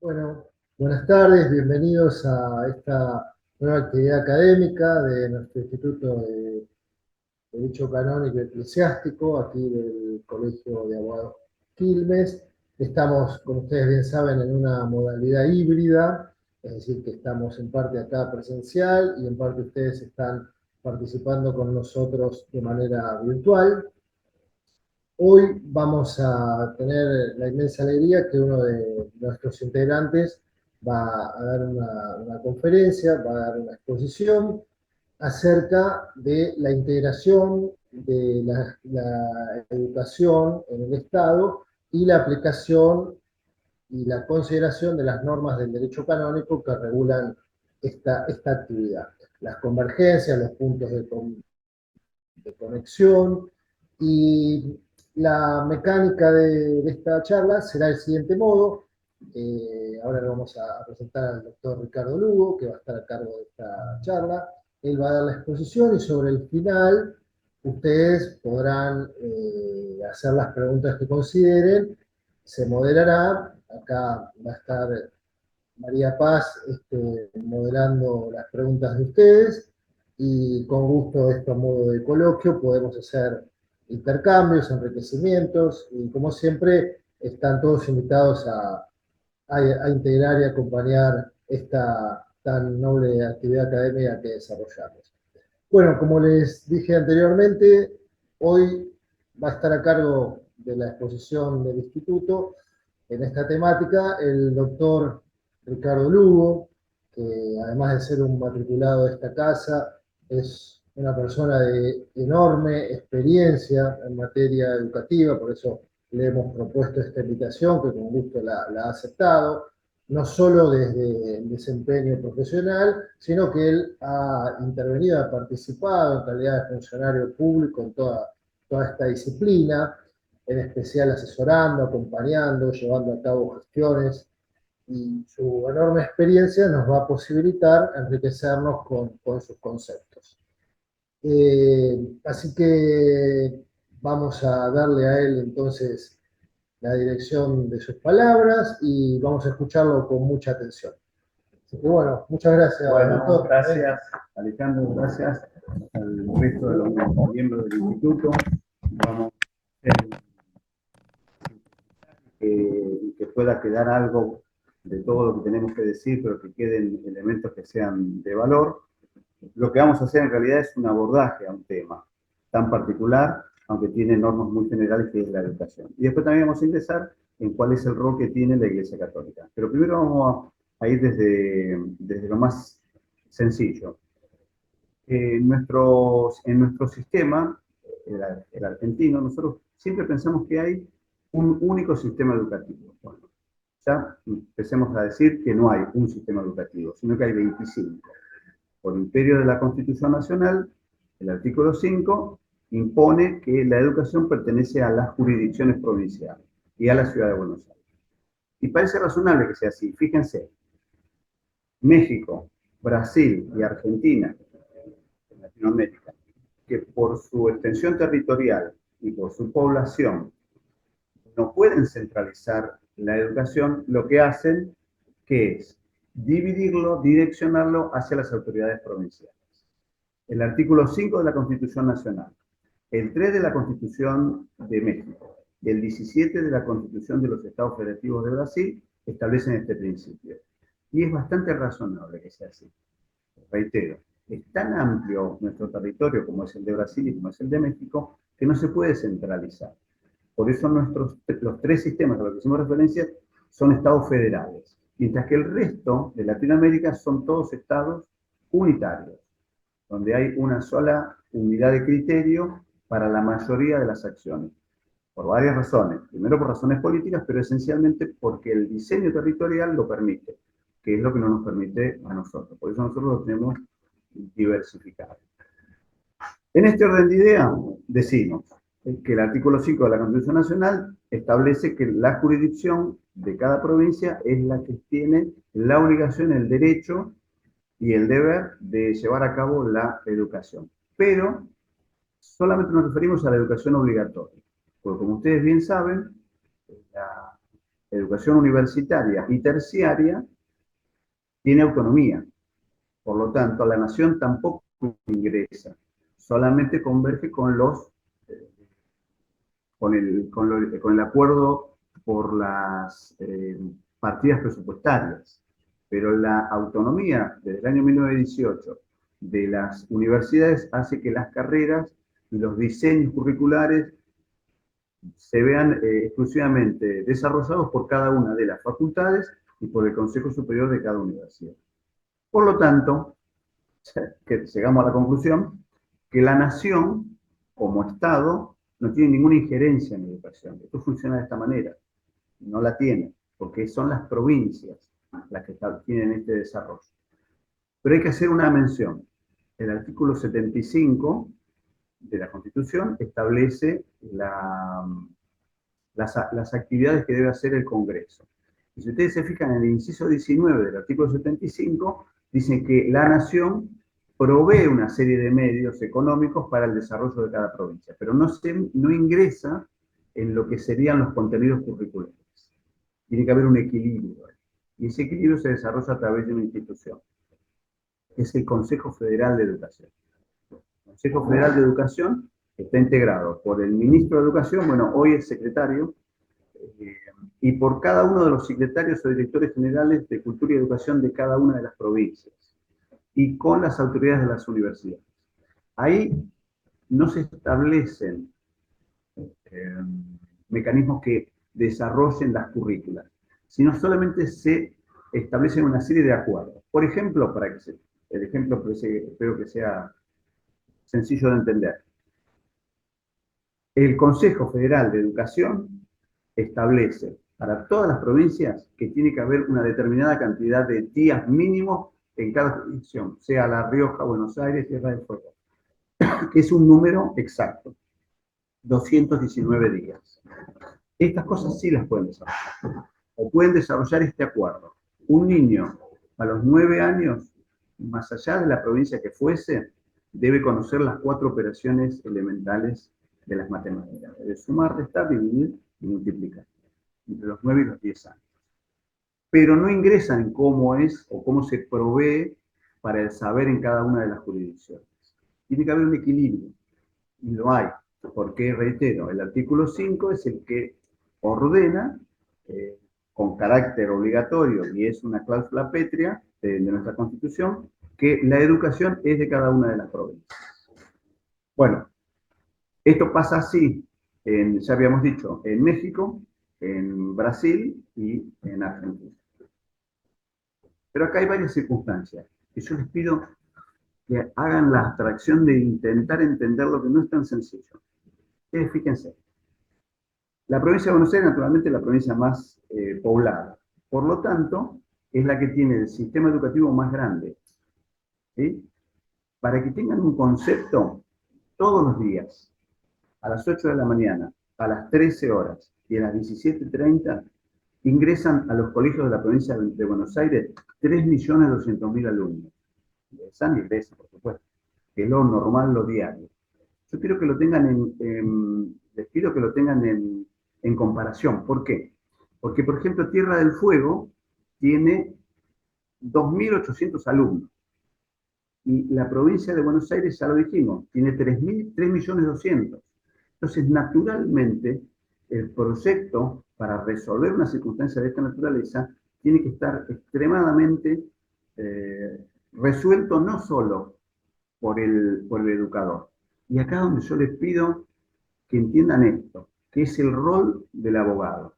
Bueno, buenas tardes, bienvenidos a esta nueva actividad académica de nuestro Instituto de Derecho Canónico y Eclesiástico, aquí del Colegio de Abogados Quilmes. Estamos, como ustedes bien saben, en una modalidad híbrida, es decir, que estamos en parte acá presencial y en parte ustedes están participando con nosotros de manera virtual. Hoy vamos a tener la inmensa alegría que uno de nuestros integrantes va a dar una conferencia, va a dar una exposición acerca de la integración de la educación en el Estado y la aplicación y la consideración de las normas del derecho canónico que regulan esta actividad. Las convergencias, los puntos de conexión y la mecánica de esta charla será del siguiente modo. Ahora le vamos a presentar al doctor Ricardo Lugo, que va a estar a cargo de esta charla. Él va a dar la exposición y sobre el final ustedes podrán hacer las preguntas que consideren. Se moderará. Acá va a estar María Paz moderando las preguntas de ustedes y con gusto esto a modo de coloquio podemos hacer intercambios, enriquecimientos y como siempre están todos invitados a integrar y acompañar esta tan noble actividad académica que desarrollamos. Bueno, como les dije anteriormente, hoy va a estar a cargo de la exposición del instituto en esta temática el doctor Ricardo Lugo, que además de ser un matriculado de esta casa, es una persona de enorme experiencia en materia educativa, por eso le hemos propuesto esta invitación, que con gusto la ha aceptado, no solo desde el desempeño profesional, sino que él ha intervenido, ha participado en calidad de funcionario público en toda esta disciplina, en especial asesorando, acompañando, llevando a cabo gestiones, y su enorme experiencia nos va a posibilitar enriquecernos con sus conceptos. Así que vamos a darle a él entonces la dirección de sus palabras y vamos a escucharlo con mucha atención. Así que bueno, muchas gracias, Bueno, doctor. gracias Alejandro, gracias al resto de los miembros del instituto. Vamos a hacer que pueda quedar algo de todo lo que tenemos que decir, pero que queden elementos que sean de valor. Lo que vamos a hacer en realidad es un abordaje a un tema tan particular, aunque tiene normas muy generales, que es la educación. Y después también vamos a ingresar en cuál es el rol que tiene la Iglesia Católica. Pero primero vamos a ir desde lo más sencillo. En nuestro sistema, el argentino, nosotros siempre pensamos que hay un único sistema educativo. Bueno, ya empecemos a decir que no hay un sistema educativo, sino que hay 25. Por imperio de la Constitución Nacional, el artículo 5 impone que la educación pertenece a las jurisdicciones provinciales y a la Ciudad de Buenos Aires. Y parece razonable que sea así. Fíjense, México, Brasil y Argentina, en Latinoamérica, que por su extensión territorial y por su población no pueden centralizar la educación, lo que hacen que es dividirlo, direccionarlo hacia las autoridades provinciales. El artículo 5 de la Constitución Nacional, el 3 de la Constitución de México y el 17 de la Constitución de los Estados Federativos de Brasil establecen este principio. Y es bastante razonable que sea así. Reitero, es tan amplio nuestro territorio como es el de Brasil y como es el de México, que no se puede centralizar. Por eso los tres sistemas a los que hicimos referencia son estados federales, mientras que el resto de Latinoamérica son todos estados unitarios, donde hay una sola unidad de criterio para la mayoría de las acciones, por varias razones. Primero por razones políticas, pero esencialmente porque el diseño territorial lo permite, que es lo que no nos permite a nosotros. Por eso nosotros lo tenemos diversificado. En este orden de idea, decimos que el artículo 5 de la Constitución Nacional establece que la jurisdicción de cada provincia es la que tiene la obligación, el derecho y el deber de llevar a cabo la educación. Pero solamente nos referimos a la educación obligatoria, porque como ustedes bien saben, educación universitaria y terciaria tiene autonomía. Por lo tanto, la nación tampoco ingresa, solamente converge con con el acuerdo por las partidas presupuestarias. Pero la autonomía desde el año 1918 de las universidades hace que las carreras y los diseños curriculares se vean exclusivamente desarrollados por cada una de las facultades y por el Consejo Superior de cada universidad. Por lo tanto, que llegamos a la conclusión que la nación, como Estado, no tiene ninguna injerencia en la educación. Esto funciona de esta manera. No la tiene, porque son las provincias las que tienen este desarrollo. Pero hay que hacer una mención. El artículo 75 de la Constitución establece las actividades que debe hacer el Congreso. Y si ustedes se fijan en el inciso 19 del artículo 75, dicen que la nación provee una serie de medios económicos para el desarrollo de cada provincia, pero no ingresa en lo que serían los contenidos curriculares. Tiene que haber un equilibrio. Y ese equilibrio se desarrolla a través de una institución. Es el Consejo Federal de Educación. El Consejo Federal de Educación está integrado por el ministro de Educación, bueno, hoy es secretario, y por cada uno de los secretarios o directores generales de Cultura y Educación de cada una de las provincias, y con las autoridades de las universidades. Ahí no se establecen mecanismos que desarrollen las currículas, sino solamente se establecen una serie de acuerdos. Por ejemplo, el ejemplo espero que sea sencillo de entender. El Consejo Federal de Educación establece para todas las provincias que tiene que haber una determinada cantidad de días mínimos en cada jurisdicción, sea La Rioja, Buenos Aires, Tierra del Fuego, que es un número exacto, 219 días. Estas cosas sí las pueden desarrollar, o pueden desarrollar este acuerdo. Un niño a los 9 años, más allá de la provincia que fuese, debe conocer las 4 operaciones elementales de las matemáticas, de sumar, restar, dividir y multiplicar, entre los 9 y los 10 años. Pero no ingresan en cómo es o cómo se provee para el saber en cada una de las jurisdicciones. Tiene que haber un equilibrio, y lo hay, porque, reitero, el artículo 5 es el que ordena, con carácter obligatorio, y es una cláusula pétrea de nuestra Constitución, que la educación es de cada una de las provincias. Bueno, esto pasa así, ya habíamos dicho, en México, en Brasil y en Argentina. Pero acá hay varias circunstancias, y yo les pido que hagan la abstracción de intentar entender lo que no es tan sencillo. Fíjense, la provincia de Buenos Aires, naturalmente, es la provincia más poblada. Por lo tanto, es la que tiene el sistema educativo más grande. ¿Sí? Para que tengan un concepto, todos los días, a las 8 de la mañana, a las 13 horas y a las 17:30, ingresan a los colegios de la provincia de Buenos Aires 3.200.000 alumnos. Ingresan y egresan, por supuesto, que es lo normal, lo diario. Yo quiero que lo tengan les pido que lo tengan en comparación. ¿Por qué? Porque, por ejemplo, Tierra del Fuego tiene 2.800 alumnos. Y la provincia de Buenos Aires, ya lo dijimos, tiene 3.200.000. Entonces, naturalmente, el proyecto para resolver una circunstancia de esta naturaleza tiene que estar extremadamente resuelto no solo por el educador. Y acá donde yo les pido que entiendan esto, que es el rol del abogado.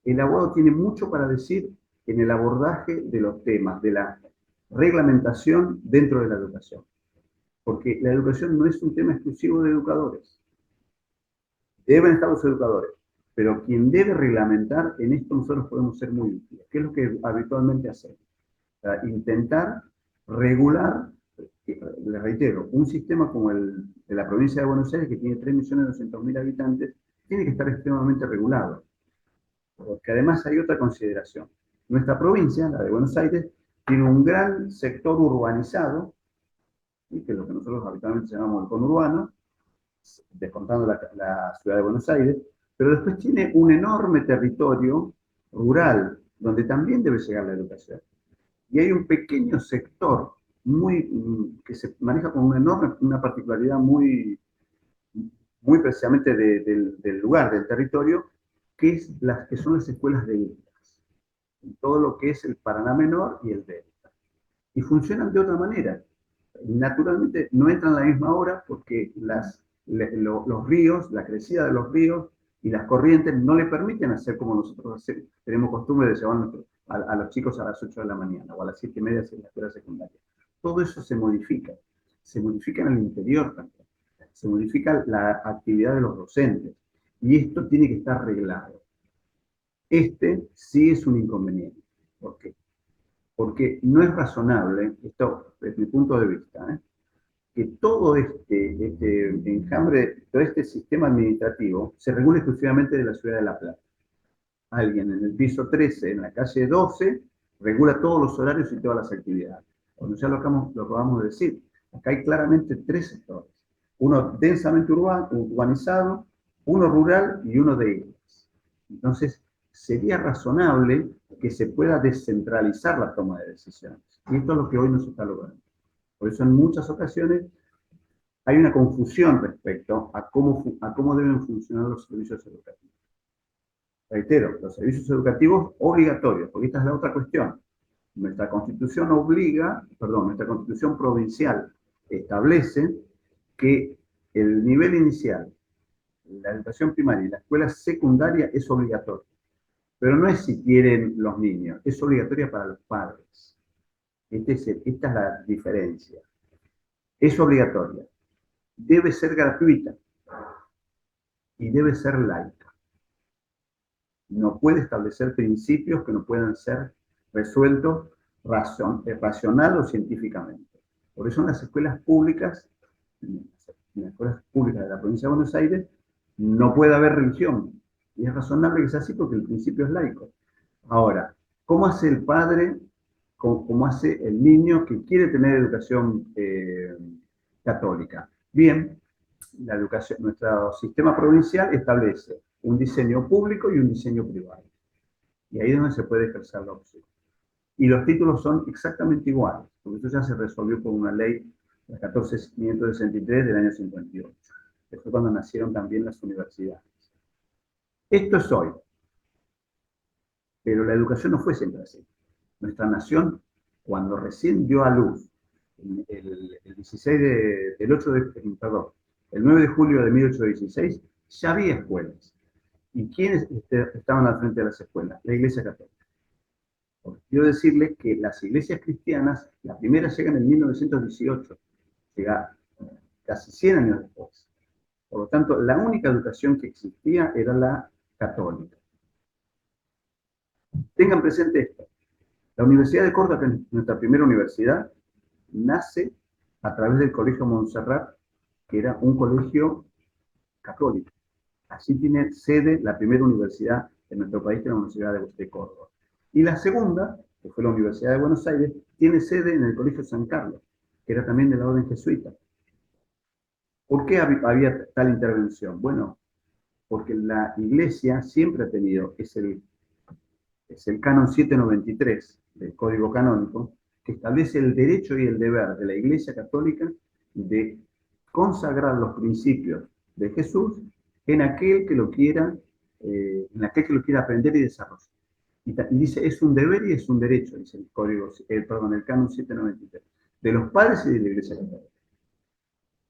El abogado tiene mucho para decir en el abordaje de los temas, de la reglamentación dentro de la educación. Porque la educación no es un tema exclusivo de educadores. Deben estar los educadores, pero quien debe reglamentar, en esto nosotros podemos ser muy útiles. ¿Qué es lo que habitualmente hacemos? Intentar regular, les reitero, un sistema como el de la provincia de Buenos Aires, que tiene 3.200.000 habitantes, tiene que estar extremadamente regulado. Porque además hay otra consideración. Nuestra provincia, la de Buenos Aires, tiene un gran sector urbanizado, que es lo que nosotros habitualmente llamamos el conurbano, descontando la ciudad de Buenos Aires, pero después tiene un enorme territorio rural, donde también debe llegar la educación. Y hay un pequeño sector que se maneja con una particularidad muy precisamente del lugar, del territorio, que son las escuelas de islas, todo lo que es el Paraná Menor y el Delta. Y funcionan de otra manera. Naturalmente no entran a la misma hora porque los ríos, la crecida de los ríos y las corrientes no le permiten hacer como nosotros tenemos costumbre de llevar a los chicos a las 8 de la mañana o a las 7:30 en la escuela secundaria. Todo eso se modifica en el interior también, se modifica la actividad de los docentes y esto tiene que estar arreglado. Este sí es un inconveniente. ¿Por qué? Porque no es razonable, esto desde mi punto de vista, que todo este enjambre, todo este sistema administrativo se regule exclusivamente de la ciudad de La Plata. Alguien en el piso 13, en la calle 12, regula todos los horarios y todas las actividades. Cuando ya lo acabamos de decir, acá hay claramente tres sectores. Uno densamente urbanizado, uno rural y uno de islas. Entonces, sería razonable que se pueda descentralizar la toma de decisiones. Y esto es lo que hoy no se está logrando. Por eso en muchas ocasiones hay una confusión respecto a cómo deben funcionar los servicios educativos. Reitero, los servicios educativos obligatorios, porque esta es la otra cuestión. Nuestra constitución nuestra constitución provincial establece que el nivel inicial, la educación primaria y la escuela secundaria es obligatoria. Pero no es si quieren los niños, es obligatoria para los padres. Esta es la diferencia. Es obligatoria. Debe ser gratuita y debe ser laica. No puede establecer principios que no puedan ser resueltos racional o científicamente. Por eso en las escuelas públicas, en las escuelas públicas de la provincia de Buenos Aires, no puede haber religión. Y es razonable que sea así porque el principio es laico. Ahora, ¿cómo hace el padre, cómo hace el niño que quiere tener educación católica? Bien, nuestro sistema provincial establece un diseño público y un diseño privado. Y ahí es donde se puede ejercer la opción. Y los títulos son exactamente iguales, porque eso ya se resolvió por una ley, la 14.563 del año 58, que fue cuando nacieron también las universidades. Esto es hoy, pero la educación no fue siempre así. Nuestra nación, cuando recién dio a luz, el 9 de julio de 1816, ya había escuelas. ¿Y quiénes estaban al frente de las escuelas? La Iglesia Católica. Porque quiero decirles que las iglesias cristianas, la primera llega en el 1918, llega casi 100 años después. Por lo tanto, la única educación que existía era la católica. Tengan presente esto. La Universidad de Córdoba, que es nuestra primera universidad, nace a través del Colegio Montserrat, que era un colegio católico. Allí tiene sede la primera universidad de nuestro país, que es la Universidad de Córdoba. Y la segunda, que fue la Universidad de Buenos Aires, tiene sede en el Colegio San Carlos, que era también de la orden jesuita. ¿Por qué había tal intervención? Bueno, porque la Iglesia siempre ha tenido, es el canon 793 del Código Canónico, que establece el derecho y el deber de la Iglesia Católica de consagrar los principios de Jesús en aquel que lo quiera, aprender y desarrollar. Y dice, es un deber y es un derecho, dice el canon 793, de los padres y de la Iglesia Católica.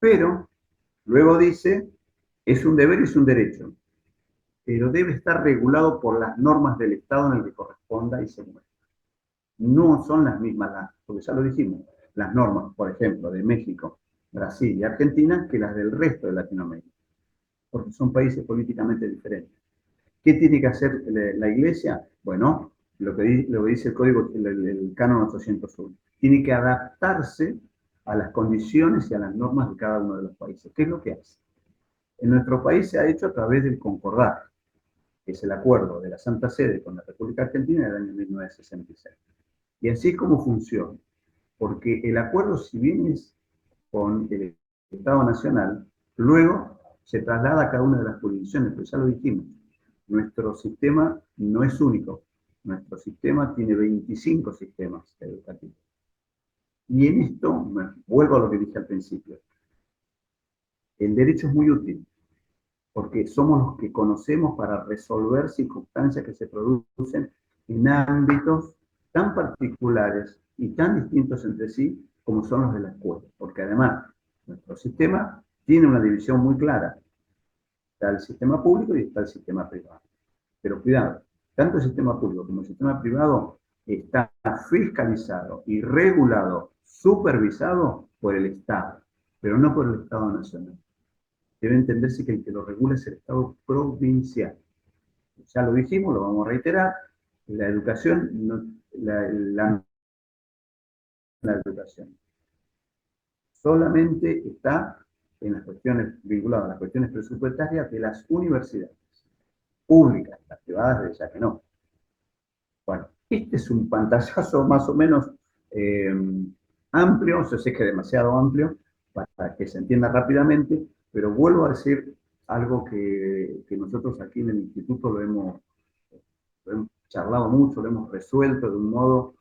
Pero, luego dice, es un deber y es un derecho, pero debe estar regulado por las normas del Estado en el que corresponda y se muestra. No son las mismas, porque ya lo dijimos, las normas, por ejemplo, de México, Brasil y Argentina, que las del resto de Latinoamérica, porque son países políticamente diferentes. ¿Qué tiene que hacer la Iglesia? Bueno, lo que dice el código, el canon 801. Tiene que adaptarse a las condiciones y a las normas de cada uno de los países. ¿Qué es lo que hace? En nuestro país se ha hecho a través del concordato, que es el acuerdo de la Santa Sede con la República Argentina del año 1966. Y así es como funciona. Porque el acuerdo, si bien es con el Estado Nacional, luego se traslada a cada una de las jurisdicciones, pero ya lo dijimos, nuestro sistema no es único, nuestro sistema tiene 25 sistemas educativos. Y en esto, vuelvo a lo que dije al principio, el derecho es muy útil, porque somos los que conocemos para resolver circunstancias que se producen en ámbitos tan particulares y tan distintos entre sí como son los de la escuela. Porque además, nuestro sistema tiene una división muy clara. Está el sistema público y está el sistema privado. Pero cuidado, tanto el sistema público como el sistema privado está fiscalizado y regulado, supervisado por el Estado, pero no por el Estado nacional. Debe entenderse que el que lo regula es el Estado provincial. Ya lo dijimos, lo vamos a reiterar, la educación, la educación solamente está en las cuestiones vinculadas a las cuestiones presupuestarias de las universidades públicas, las privadas ya que no. Bueno, este es un pantallazo más o menos amplio, yo sé que es demasiado amplio para que se entienda rápidamente, pero vuelvo a decir algo que nosotros aquí en el instituto lo hemos charlado mucho, lo hemos resuelto de un modo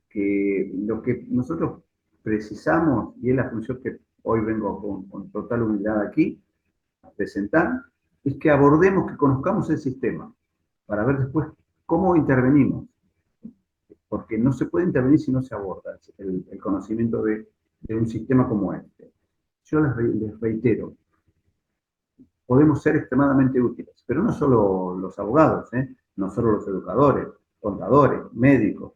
que lo que nosotros precisamos, y es la función que hoy vengo con total humildad aquí a presentar, es que abordemos, que conozcamos el sistema, para ver después cómo intervenimos, porque no se puede intervenir si no se aborda el conocimiento de un sistema como este. Yo les reitero, podemos ser extremadamente útiles, pero no solo los abogados, no solo los educadores, contadores, médicos.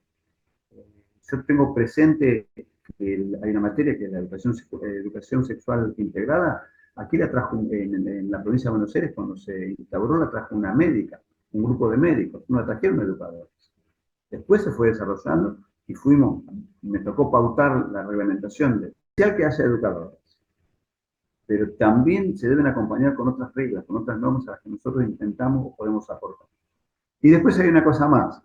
Yo tengo presente que hay una materia que es la educación sexual integrada. Aquí la trajo en la provincia de Buenos Aires, cuando se instauró, la trajo una médica, un grupo de médicos, no la trajeron educadores. Después se fue desarrollando y me tocó pautar la reglamentación de que haya educadores. Pero también se deben acompañar con otras reglas, con otras normas a las que nosotros intentamos o podemos aportar. Y después hay una cosa más.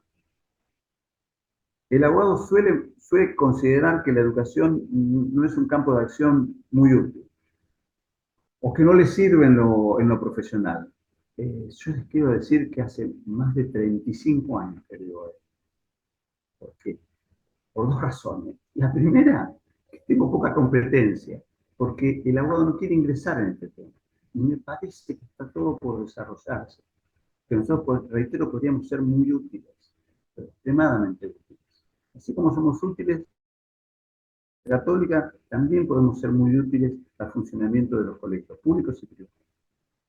El abogado suele considerar que la educación no es un campo de acción muy útil, o que no le sirve en lo profesional. Yo les quiero decir que hace más de 35 años que digo esto. ¿Por qué? Por dos razones. La primera, que tengo poca competencia, porque el abogado no quiere ingresar en este tema. Y me parece que está todo por desarrollarse. Que nosotros, reitero, podríamos ser muy útiles, pero extremadamente útiles. Así como somos útiles, la católica también podemos ser muy útiles al funcionamiento de los colegios públicos y privados.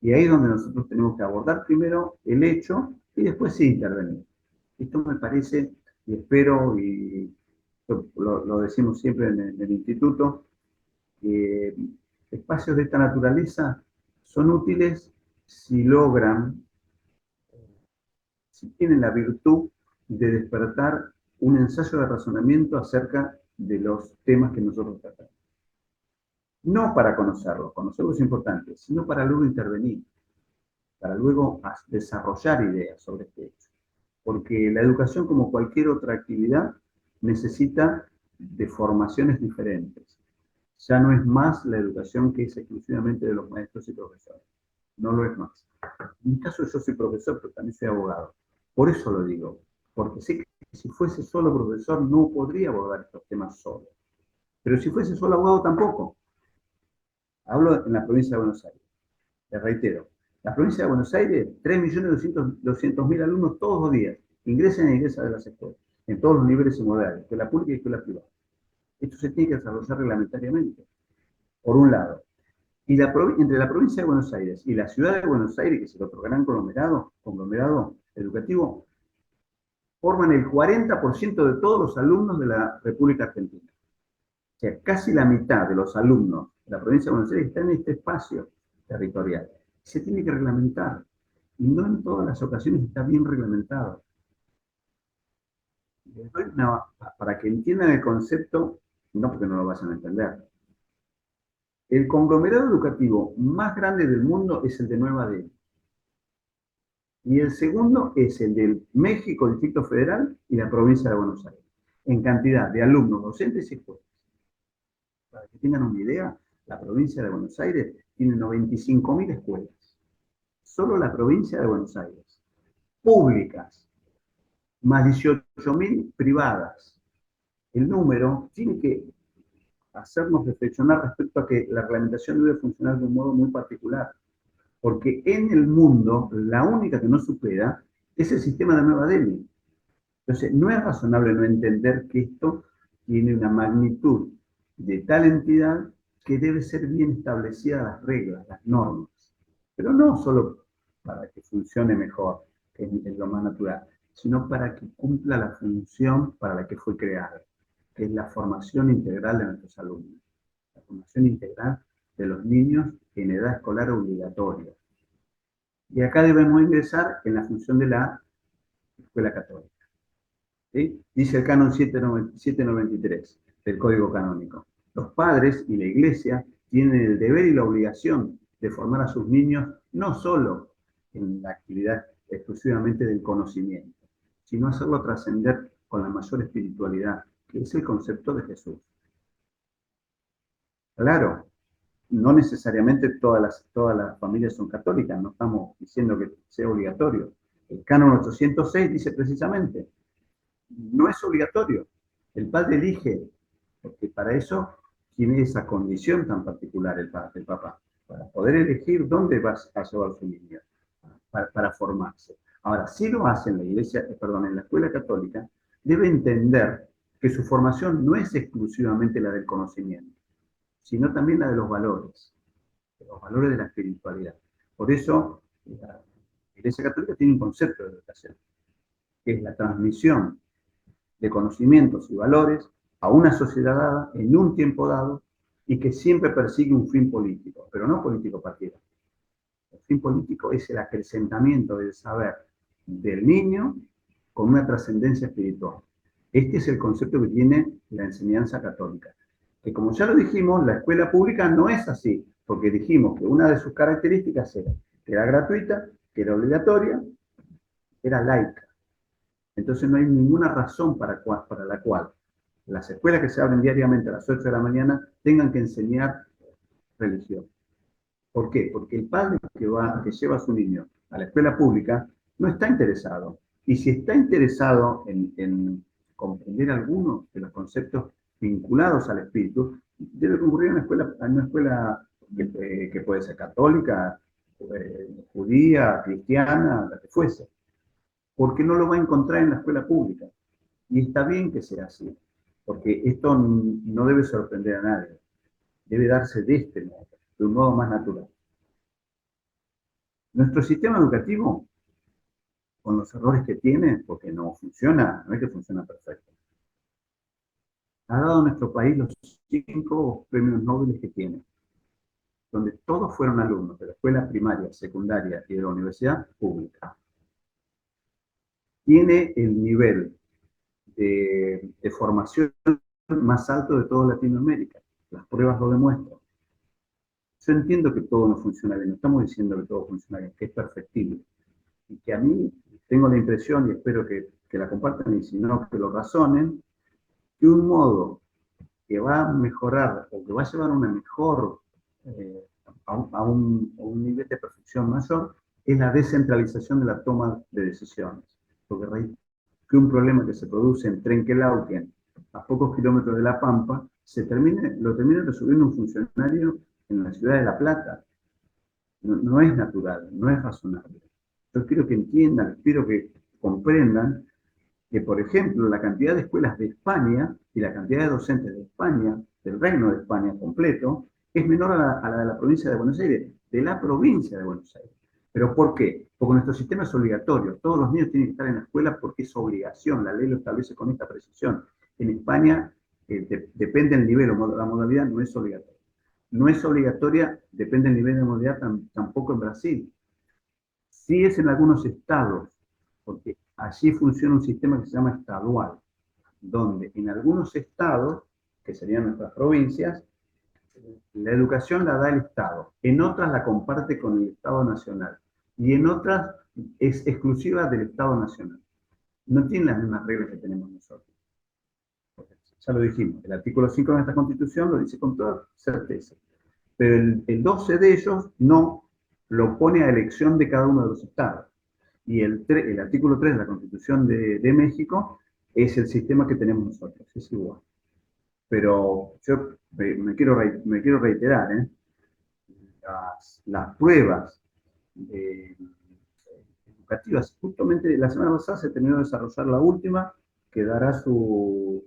Y ahí es donde nosotros tenemos que abordar primero el hecho y después sí intervenir. Esto me parece, y espero, y lo decimos siempre en el instituto, que espacios de esta naturaleza son útiles si logran, si tienen la virtud de despertar un ensayo de razonamiento acerca de los temas que nosotros tratamos. No para conocerlos es importante, sino para luego intervenir, para luego desarrollar ideas sobre este hecho. Porque la educación, como cualquier otra actividad, necesita de formaciones diferentes. Ya no es más la educación que es exclusivamente de los maestros y profesores. No lo es más. En mi caso yo soy profesor, pero también soy abogado. Por eso lo digo, porque sé que si fuese solo profesor no podría abordar estos temas solo. Pero si fuese solo abogado tampoco. Hablo en la provincia de Buenos Aires. Les reitero, la provincia de Buenos Aires, 3.200.000 alumnos todos los días, ingresan e ingresan de las escuelas, en todos los niveles y modalidades, escuela pública y escuela privada. Esto se tiene que desarrollar reglamentariamente, por un lado. Y entre la provincia de Buenos Aires y la ciudad de Buenos Aires, que es el otro gran conglomerado educativo, forman el 40% de todos los alumnos de la República Argentina. O sea, casi la mitad de los alumnos de la provincia de Buenos Aires están en este espacio territorial. Se tiene que reglamentar. Y no en todas las ocasiones está bien reglamentado. Para que entiendan el concepto, no porque no lo vayan a entender. El conglomerado educativo más grande del mundo es el de Nueva Delhi. Y el segundo es el de México, Distrito Federal y la provincia de Buenos Aires, en cantidad de alumnos, docentes y escuelas. Para que tengan una idea, la provincia de Buenos Aires tiene 95.000 escuelas. Solo la provincia de Buenos Aires. Públicas. más 18.000 privadas. El número tiene que hacernos reflexionar respecto a que la reglamentación debe funcionar de un modo muy particular, porque en el mundo la única que no supera es el sistema de Nueva Delhi. Entonces, no es razonable no entender que esto tiene una magnitud de tal entidad que debe ser bien establecida las reglas, las normas, pero no solo para que funcione mejor, que es lo más natural, sino para que cumpla la función para la que fue creada, que es la formación integral de nuestros alumnos, la formación integral de los niños en edad escolar obligatoria. Y acá debemos ingresar en la función de la escuela católica. ¿Sí? Dice el canon 793 del Código Canónico. Los padres y la Iglesia tienen el deber y la obligación de formar a sus niños no solo en la actividad exclusivamente del conocimiento, sino hacerlo trascender con la mayor espiritualidad, que es el concepto de Jesús. Claro, no necesariamente todas las familias son católicas, no estamos diciendo que sea obligatorio. El canon 806 dice precisamente, no es obligatorio. El padre elige, porque para eso tiene esa condición tan particular el papá, para poder elegir dónde va a llevar su niño, para formarse. Ahora, si lo hace en la iglesia, perdón, en la escuela católica, debe entender que su formación no es exclusivamente la del conocimiento, sino también la de los valores de la espiritualidad. Por eso, la iglesia católica tiene un concepto de educación, que es la transmisión de conocimientos y valores a una sociedad dada, en un tiempo dado, y que siempre persigue un fin político, pero no político partidario. El fin político es el acrecentamiento del saber del niño con una trascendencia espiritual. Este es el concepto que tiene la enseñanza católica. Que como ya lo dijimos, la escuela pública no es así, porque dijimos que una de sus características era que era gratuita, que era obligatoria, era laica. Entonces no hay ninguna razón para la cual las escuelas que se abren diariamente a las 8 de la mañana tengan que enseñar religión. ¿Por qué? Porque el padre que lleva a su niño a la escuela pública no está interesado. Y si está interesado en comprender algunos de los conceptos vinculados al espíritu, debe concurrir a una escuela que puede ser católica, judía, cristiana, la que fuese. Porque no lo va a encontrar en la escuela pública. Y está bien que sea así, porque esto no debe sorprender a nadie. Debe darse de este modo, de un modo más natural. Nuestro sistema educativo, con los errores que tiene, porque no funciona, no es que funciona perfecto, ha dado a nuestro país los 5 premios Nobel que tiene, donde todos fueron alumnos de la escuela primaria, secundaria y de la universidad pública. Tiene el nivel de formación más alto de toda Latinoamérica. Las pruebas lo demuestran. Yo entiendo que todo no funciona bien, no estamos diciendo que todo funciona bien, que es perfectible. Y que a mí tengo la impresión, y espero que la compartan, y si no, que lo razonen, que un modo que va a mejorar o que va a llevar a una mejor, a un nivel de perfección mayor, es la descentralización de la toma de decisiones. Porque que un problema que se produce en Trenquelauquen, a pocos kilómetros de La Pampa, lo termina resolviendo un funcionario en la ciudad de La Plata. No es natural, no es razonable. Yo quiero que entiendan, quiero que comprendan que, por ejemplo, la cantidad de escuelas de España y la cantidad de docentes de España, del Reino de España completo, es menor a la de la provincia de Buenos Aires, de la provincia de Buenos Aires. ¿Pero por qué? Porque nuestro sistema es obligatorio. Todos los niños tienen que estar en la escuela porque es obligación. La ley lo establece con esta precisión. En España depende del nivel o la modalidad, no es obligatoria. No es obligatoria, depende del nivel de modalidad, tampoco en Brasil. Sí es en algunos estados, porque allí funciona un sistema que se llama estadual, donde en algunos estados, que serían nuestras provincias, la educación la da el Estado, en otras la comparte con el Estado Nacional, y en otras es exclusiva del Estado Nacional. No tiene las mismas reglas que tenemos nosotros. Ya lo dijimos, el artículo 5 de nuestra Constitución lo dice con toda certeza, pero el 12 de ellos no lo pone a elección de cada uno de los estados. Y el artículo 3 de la Constitución de México es el sistema que tenemos nosotros, es igual. Pero yo me quiero reiterar, ¿eh? Las pruebas educativas, justamente la semana pasada se terminó de desarrollar la última, que dará sus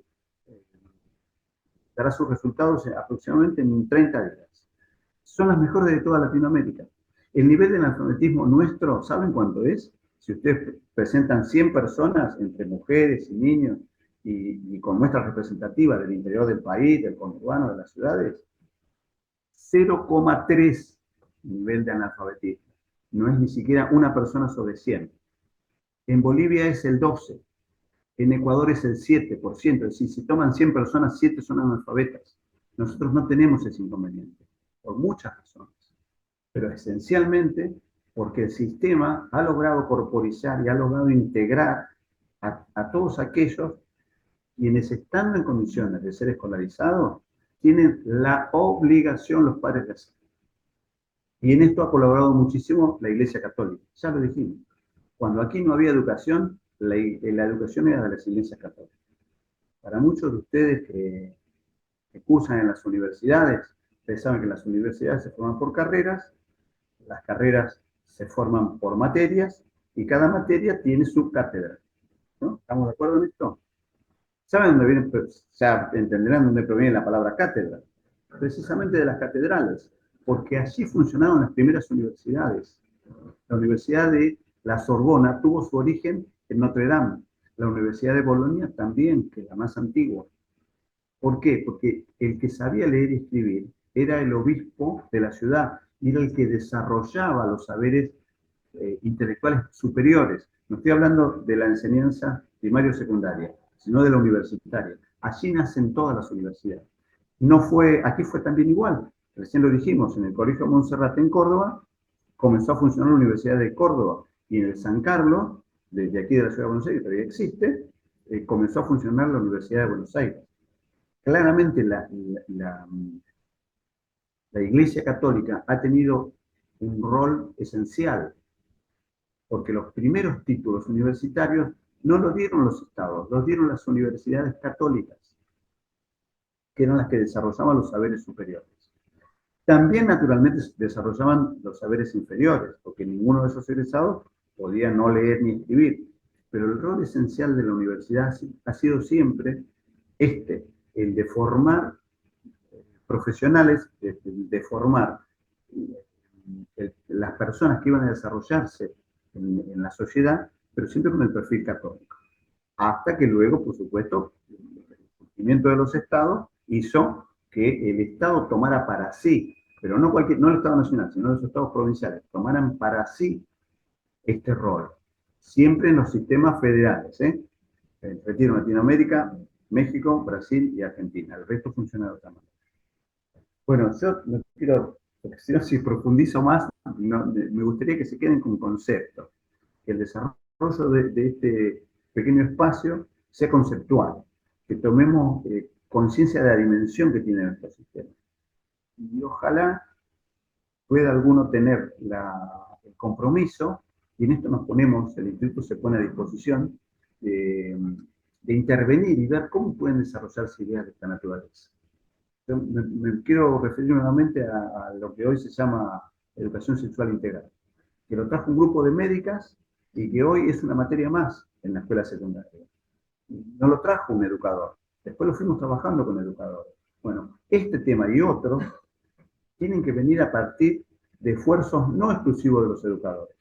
resultados aproximadamente en 30 días. Son las mejores de toda Latinoamérica. El nivel de analfabetismo nuestro, ¿saben cuánto es? Si ustedes presentan 100 personas, entre mujeres y niños, y con muestras representativas del interior del país, del conurbano, de las ciudades, 0,3 nivel de analfabetismo. No es ni siquiera una persona sobre 100. En Bolivia es el 12, en Ecuador es el 7%, es decir, si toman 100 personas, 7 son analfabetas. Nosotros no tenemos ese inconveniente, por muchas razones, pero esencialmente porque el sistema ha logrado corporizar y ha logrado integrar a todos aquellos quienes estando en condiciones de ser escolarizados, tienen la obligación los padres de hacerlo. Y en esto ha colaborado muchísimo la Iglesia Católica, ya lo dijimos. Cuando aquí no había educación, la educación era de las iglesias católicas. Para muchos de ustedes que cursan en las universidades, ustedes saben que las universidades se forman por carreras, las carreras se forman por materias, y cada materia tiene su cátedra, ¿no? ¿Estamos de acuerdo en esto? ¿Saben dónde viene? Pues, ya entenderán dónde proviene la palabra cátedra. Precisamente de las catedrales, porque allí funcionaron las primeras universidades. La Universidad de la Sorbona tuvo su origen en Notre Dame. La Universidad de Bolonia también, que es la más antigua. ¿Por qué? Porque el que sabía leer y escribir era el obispo de la ciudad y era el que desarrollaba los saberes intelectuales superiores. No estoy hablando de la enseñanza primaria o secundaria, sino de la universitaria. Allí nacen todas las universidades. No fue, aquí fue también igual. Recién lo dijimos, en el Colegio Montserrat en Córdoba comenzó a funcionar la Universidad de Córdoba y en el San Carlos, desde aquí de la ciudad de Buenos Aires, todavía existe, comenzó a funcionar la Universidad de Buenos Aires. Claramente la Iglesia Católica ha tenido un rol esencial, porque los primeros títulos universitarios no los dieron los estados, los dieron las universidades católicas, que eran las que desarrollaban los saberes superiores. También, naturalmente, desarrollaban los saberes inferiores, porque ninguno de esos egresados podía no leer ni escribir. Pero el rol esencial de la universidad ha sido siempre el de formar profesionales, de formar las personas que iban a desarrollarse en la sociedad, pero siempre con el perfil católico. Hasta que luego, por supuesto, el surgimiento de los estados hizo que el Estado tomara para sí, pero no el Estado nacional, sino los estados provinciales, tomaran para sí este rol. Siempre en los sistemas federales, retiro Latinoamérica, México, Brasil y Argentina. El resto funciona de otra manera. Bueno, yo no quiero, porque si profundizo más, me gustaría que se queden con conceptos, que el desarrollo de este pequeño espacio sea conceptual, que tomemos conciencia de la dimensión que tiene nuestro sistema. Y ojalá pueda alguno tener el compromiso, y en esto nos ponemos, el Instituto se pone a disposición, de intervenir y ver cómo pueden desarrollarse ideas de esta naturaleza. Yo me quiero referir nuevamente a lo que hoy se llama educación sexual integral, que lo trajo un grupo de médicas y que hoy es una materia más en la escuela secundaria. No lo trajo un educador, después lo fuimos trabajando con educadores. Bueno, este tema y otros tienen que venir a partir de esfuerzos no exclusivos de los educadores,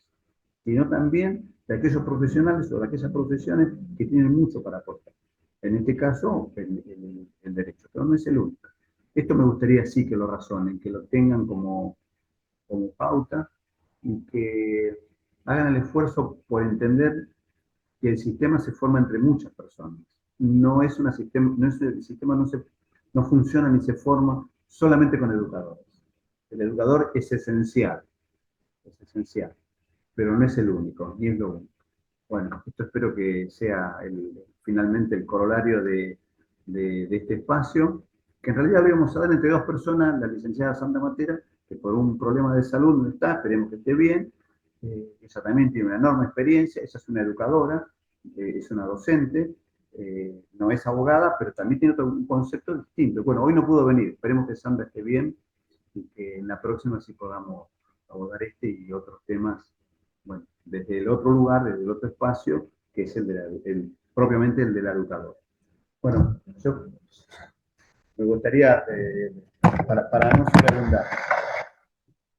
sino también de aquellos profesionales o de aquellas profesiones que tienen mucho para aportar. En este caso, el derecho, pero no es el único. Esto me gustaría sí que lo razonen, que lo tengan como pauta y que hagan el esfuerzo por entender que el sistema se forma entre muchas personas. El sistema no funciona ni se forma solamente con educadores. El educador es esencial, pero no es el único, ni es lo único. Bueno, esto espero que sea finalmente el corolario de este espacio, que en realidad lo íbamos a dar entre dos personas, la licenciada Sandra Matera, que por un problema de salud no está, esperemos que esté bien, ella también tiene una enorme experiencia, ella es una educadora, es una docente, no es abogada, pero también tiene otro, un concepto distinto. Bueno, hoy no pudo venir, esperemos que Sandra esté bien y que en la próxima sí podamos abordar este y otros temas, bueno, desde el otro lugar, desde el otro espacio, que es propiamente el del educador. Bueno, yo me gustaría, para no redundar,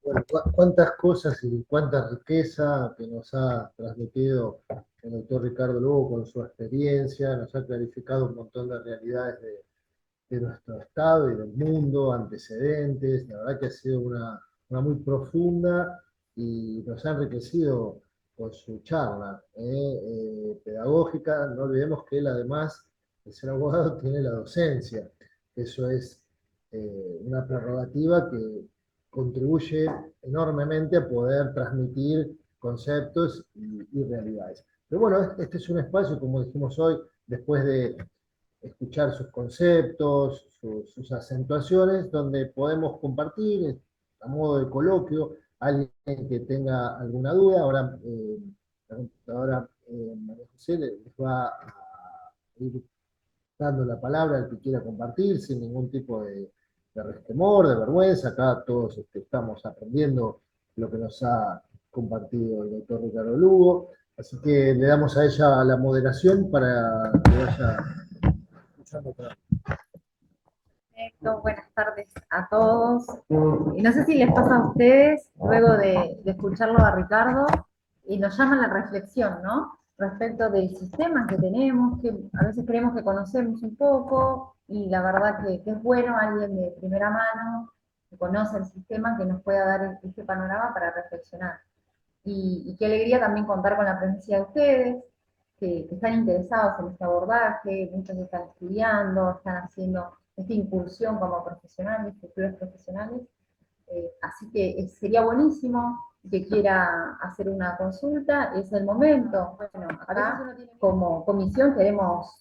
Bueno, cuántas cosas y cuánta riqueza que nos ha transmitido el doctor Ricardo Lugo con su experiencia, nos ha clarificado un montón de realidades de nuestro estado y del mundo, antecedentes, la verdad que ha sido una muy profunda y nos ha enriquecido con su charla pedagógica. No olvidemos que él, además de ser abogado, tiene la docencia. Eso es una prerrogativa que contribuye enormemente a poder transmitir conceptos y realidades. Pero bueno, este es un espacio, como dijimos hoy, después de escuchar sus conceptos, sus acentuaciones, donde podemos compartir a modo de coloquio, alguien que tenga alguna duda. Ahora María José les va a ir dando la palabra al que quiera compartir, sin ningún tipo de resquemor, de vergüenza. Acá todos estamos aprendiendo lo que nos ha compartido el doctor Ricardo Lugo. Así que le damos a ella la moderación para que vaya escuchando todo. Perfecto, buenas tardes a todos. Y no sé si les pasa a ustedes, luego de escucharlo a Ricardo, y nos llama la reflexión, ¿no? Respecto del sistema que tenemos, que a veces creemos que conocemos un poco, y la verdad que es bueno alguien de primera mano, que conoce el sistema, que nos pueda dar este panorama para reflexionar. Y qué alegría también contar con la presencia de ustedes, que están interesados en este abordaje, muchos están estudiando, están haciendo esta incursión como profesionales, futuros profesionales. Así que sería buenísimo que quiera hacer una consulta, es el momento. Bueno, acá como comisión queremos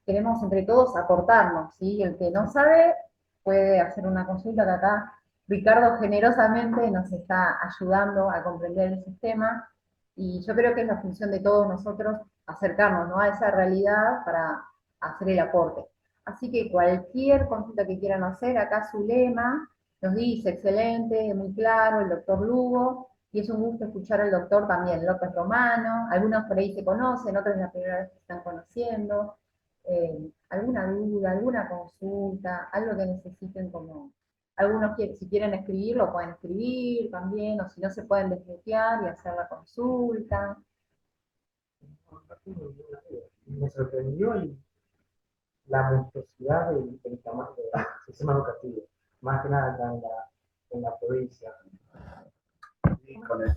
entre todos aportarnos, ¿sí? El que no sabe puede hacer una consulta, que acá Ricardo generosamente nos está ayudando a comprender el sistema, y yo creo que es la función de todos nosotros acercarnos, ¿no?, a esa realidad para hacer el aporte. Así que cualquier consulta que quieran hacer, acá su lema nos dice: excelente, muy claro, el doctor Lugo, y es un gusto escuchar al doctor también López Romano. Algunos por ahí se conocen, otros es la primera vez que están conociendo. Alguna duda, alguna consulta, algo que necesiten, como algunos si quieren escribir, lo pueden escribir también, o si no, se pueden desbloquear y hacer la consulta. Me sorprendió la monstruosidad del tamaño del sistema educativo, más que nada acá en la provincia.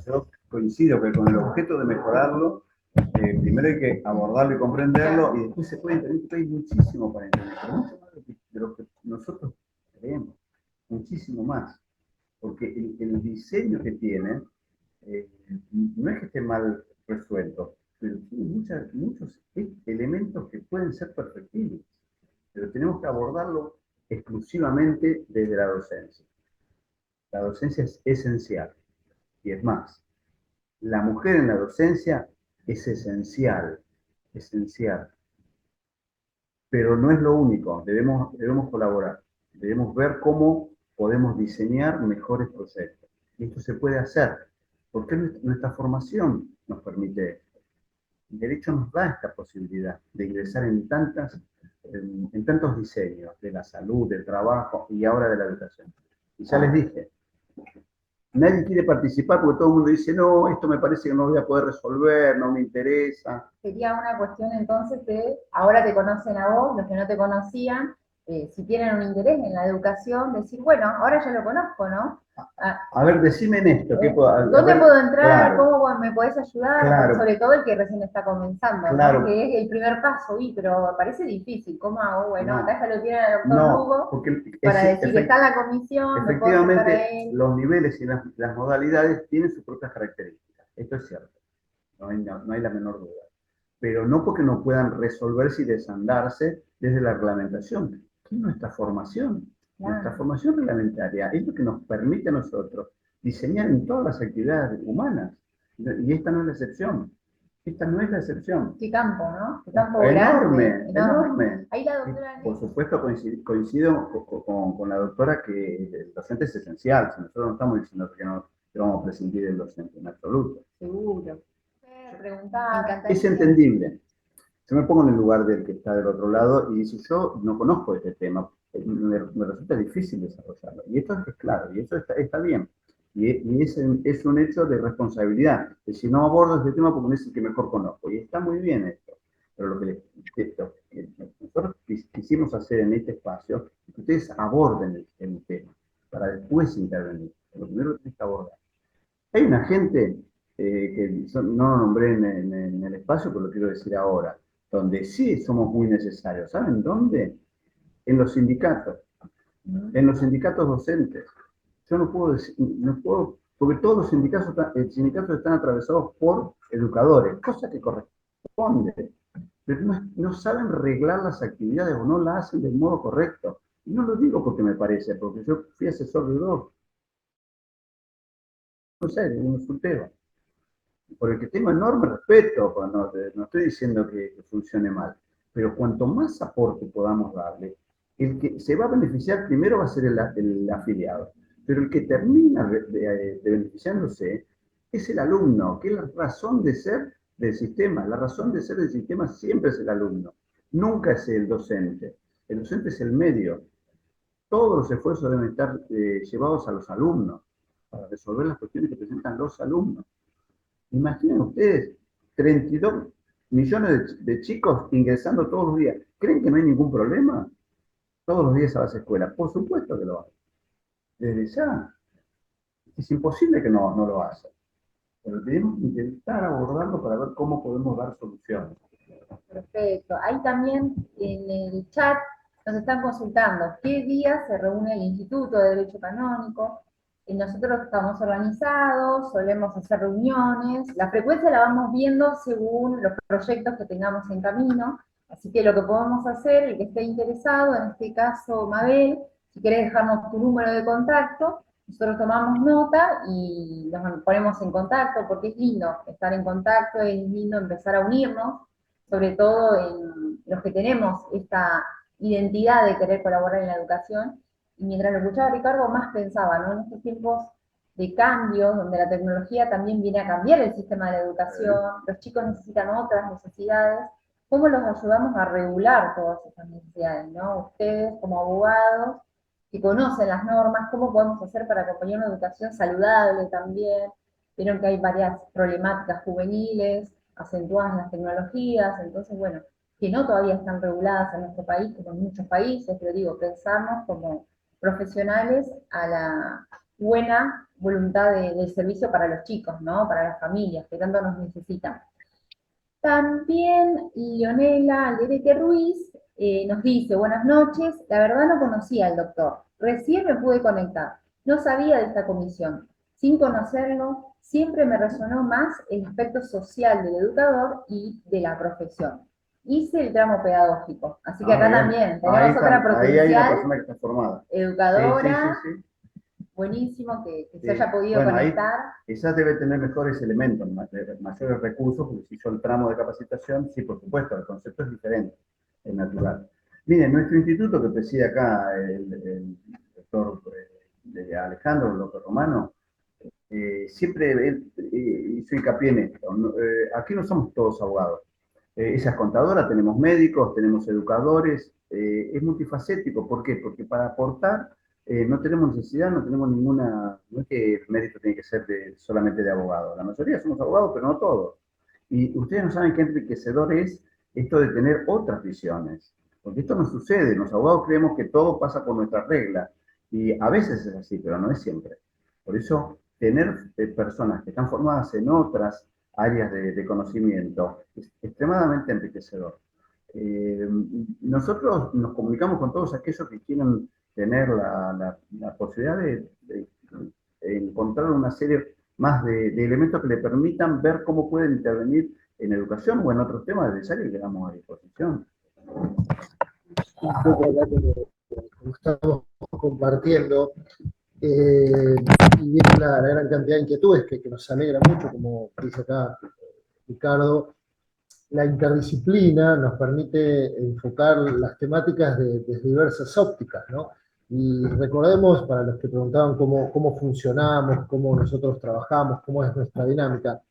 yo coincido que con el objeto de mejorarlo, primero hay que abordarlo y comprenderlo, y después se puede entender que hay muchísimo para entender, pero mucho más de lo que nosotros creemos, muchísimo más, porque el diseño que tiene no es que esté mal resuelto, pero tiene muchos elementos que pueden ser perfectibles, pero tenemos que abordarlo exclusivamente desde la docencia. La docencia es esencial, y es más, la mujer en la docencia es esencial, esencial, pero no es lo único, debemos colaborar, debemos ver cómo podemos diseñar mejores proyectos. Y esto se puede hacer, porque nuestra formación nos permite esto. El derecho nos da esta posibilidad de ingresar en tantos diseños de la salud, del trabajo y ahora de la educación. Y ya les dije, nadie quiere participar porque todo el mundo dice: no, esto me parece que no lo voy a poder resolver, no me interesa. Sería una cuestión entonces de, ahora te conocen a vos, los que no te conocían, si tienen un interés en la educación, decir: bueno, ahora ya lo conozco, ¿no? A ver, decime en esto. ¿Dónde puedo entrar? Claro, ¿Cómo me podés ayudar? claro, Sobre todo el que recién está comenzando, claro, ¿no? Que es el primer paso, pero parece difícil. ¿Cómo hago? Bueno, no, acá ya lo tiene el doctor no, Lugo, porque para decir que está en la comisión, me puedo acercar a efectivamente él. los niveles y las modalidades tienen sus propias características. Esto es cierto, no hay la menor duda. Pero no porque no puedan resolverse y desandarse desde la reglamentación, que es nuestra formación. Claro. Nuestra formación reglamentaria es lo que nos permite a nosotros diseñar en todas las actividades humanas. Y esta no es la excepción. Esta no es la excepción. Qué campo, ¿no? Qué campo Enorme, grande, enorme. enorme. Ahí la doctora Por supuesto, coincido con la doctora que el docente es esencial. Si nosotros no estamos diciendo que vamos a prescindir del docente, en absoluto. seguro. Preguntar. Es entendible. Yo me pongo en el lugar del que está del otro lado y dice, yo no conozco este tema, me resulta difícil desarrollarlo. Y esto es claro, y eso está bien. Y es un hecho de responsabilidad. Es decir, no abordo este tema porque no es el que mejor conozco. Y está muy bien esto. Pero lo que nosotros quisimos hacer en este espacio es que ustedes aborden el tema para después intervenir. Lo primero que tienen que abordar. Hay una gente no lo nombré en el espacio, pero lo quiero decir ahora, donde sí somos muy necesarios. ¿Saben dónde? En los sindicatos docentes. Yo no puedo decir, porque todos los sindicatos están atravesados por educadores, cosa que corresponde, pero no saben reglar las actividades o no las hacen del modo correcto. Y no lo digo porque me parece, porque yo fui asesor de dos, no sé, de un surteo, por el que tengo enorme respeto, no estoy diciendo que funcione mal, pero cuanto más aporte podamos darle, el que se va a beneficiar primero va a ser el afiliado, pero el que termina de beneficiándose es el alumno, que es la razón de ser del sistema. La razón de ser del sistema siempre es el alumno, nunca es el docente. El docente es el medio. Todos los esfuerzos deben estar llevados a los alumnos para resolver las cuestiones que presentan los alumnos. Imaginen ustedes, 32 millones de chicos ingresando todos los días. ¿Creen que no hay ningún problema? Todos los días a las escuelas. Por supuesto que lo hacen. Desde ya. Es imposible que no lo hacen. Pero tenemos que intentar abordarlo para ver cómo podemos dar soluciones. Perfecto. Ahí también en el chat nos están consultando qué día se reúne el Instituto de Derecho Canónico. Nosotros estamos organizados, solemos hacer reuniones, la frecuencia la vamos viendo según los proyectos que tengamos en camino, así que lo que podemos hacer, el que esté interesado, en este caso Mabel, si querés dejarnos tu número de contacto, nosotros tomamos nota y nos ponemos en contacto, porque es lindo estar en contacto, es lindo empezar a unirnos, sobre todo en los que tenemos esta identidad de querer colaborar en la educación. Y mientras lo escuchaba Ricardo, más pensaba, ¿no? En estos tiempos de cambios, donde la tecnología también viene a cambiar el sistema de la educación, los chicos necesitan otras necesidades, ¿cómo los ayudamos a regular todas esas necesidades, ¿no? Ustedes como abogados, que conocen las normas, ¿cómo podemos hacer para acompañar una educación saludable también? Vieron que hay varias problemáticas juveniles, acentuadas en las tecnologías, entonces, bueno, que no todavía están reguladas en nuestro país, como en muchos países, pero digo, pensamos como profesionales a la buena voluntad del servicio para los chicos, ¿no? Para las familias, que tanto nos necesitan. También Leonela Alderete Ruiz nos dice, buenas noches, la verdad no conocía al doctor, recién me pude conectar, no sabía de esta comisión. Sin conocerlo, siempre me resonó más el aspecto social del educador y de la profesión. Hice el tramo pedagógico, así que acá bien. también tenemos otra potencial ahí hay una persona que está formada. Educadora, sí. buenísimo que se haya podido conectar. Quizás debe tener mejores elementos, mayores recursos, porque si hizo el tramo de capacitación, sí, por supuesto, el concepto es diferente, es natural. Miren, nuestro instituto que preside acá el doctor Alejandro López Romano, siempre hizo hincapié en esto. Aquí no somos todos abogados. Ella es contadora, tenemos médicos, tenemos educadores, es multifacético. ¿Por qué? Porque para aportar no tenemos necesidad, no tenemos ninguna, no es que el mérito tiene que ser solamente de abogado. La mayoría somos abogados, pero no todos. Y ustedes no saben qué enriquecedor es esto de tener otras visiones. Porque esto no sucede, los abogados creemos que todo pasa por nuestras reglas. Y a veces es así, pero no es siempre. Por eso, tener personas que están formadas en otras áreas de conocimiento es extremadamente enriquecedor. Nosotros nos comunicamos con todos aquellos que quieran tener la posibilidad de encontrar una serie más de elementos que le permitan ver cómo pueden intervenir en educación o en otros temas necesarios que damos a disposición. Un poco acá como estamos compartiendo, eh, y viene la gran cantidad de inquietudes que nos alegra mucho, como dice acá Ricardo. La interdisciplina nos permite enfocar las temáticas desde diversas ópticas, ¿no? Y recordemos, para los que preguntaban cómo funcionamos, cómo nosotros trabajamos, cómo es nuestra dinámica,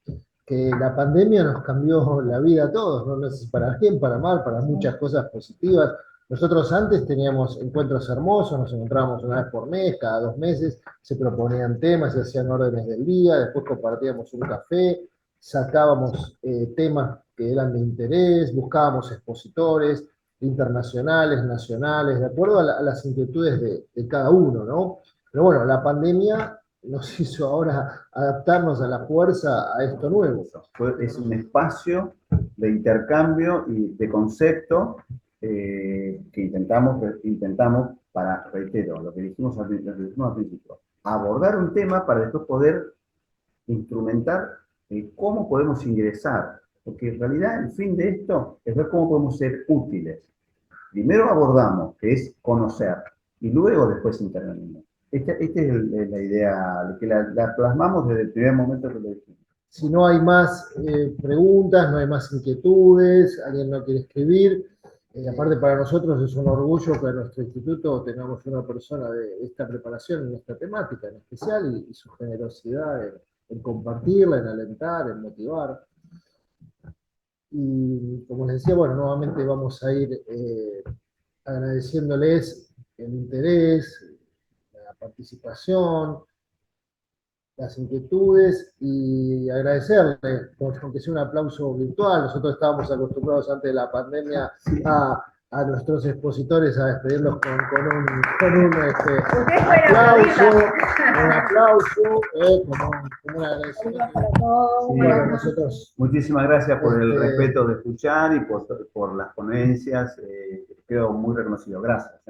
que la pandemia nos cambió la vida a todos, ¿no? No sé si para bien, para mal, para muchas cosas positivas. Nosotros antes teníamos encuentros hermosos, nos encontrábamos una vez por mes, cada 2 meses, se proponían temas, se hacían órdenes del día, después compartíamos un café, sacábamos temas que eran de interés, buscábamos expositores internacionales, nacionales, de acuerdo a las inquietudes de cada uno, ¿no? Pero bueno, la pandemia nos hizo ahora adaptarnos a la fuerza a esto nuevo. Es un espacio de intercambio y de concepto que intentamos para, reitero, lo que dijimos al principio, abordar un tema para después poder instrumentar cómo podemos ingresar, porque en realidad el fin de esto es ver cómo podemos ser útiles. Primero abordamos, que es conocer, y luego después intervenimos. Esta es la idea, que la plasmamos desde el primer momento que lo dijimos. Si no hay más preguntas, no hay más inquietudes, alguien no quiere escribir, aparte para nosotros es un orgullo que en nuestro instituto tengamos una persona de esta preparación en esta temática en especial y su generosidad en compartirla, en alentar, en motivar. Y como les decía, bueno, nuevamente vamos a ir agradeciéndoles el interés, la participación, las inquietudes y agradecerle, aunque sea un aplauso virtual. Nosotros estábamos acostumbrados antes de la pandemia a nuestros expositores a despedirlos con un aplauso, como un agradecimiento. Sí, Bueno, nosotros, muchísimas gracias por el respeto de escuchar y por las ponencias. Quedo muy reconocido. Gracias.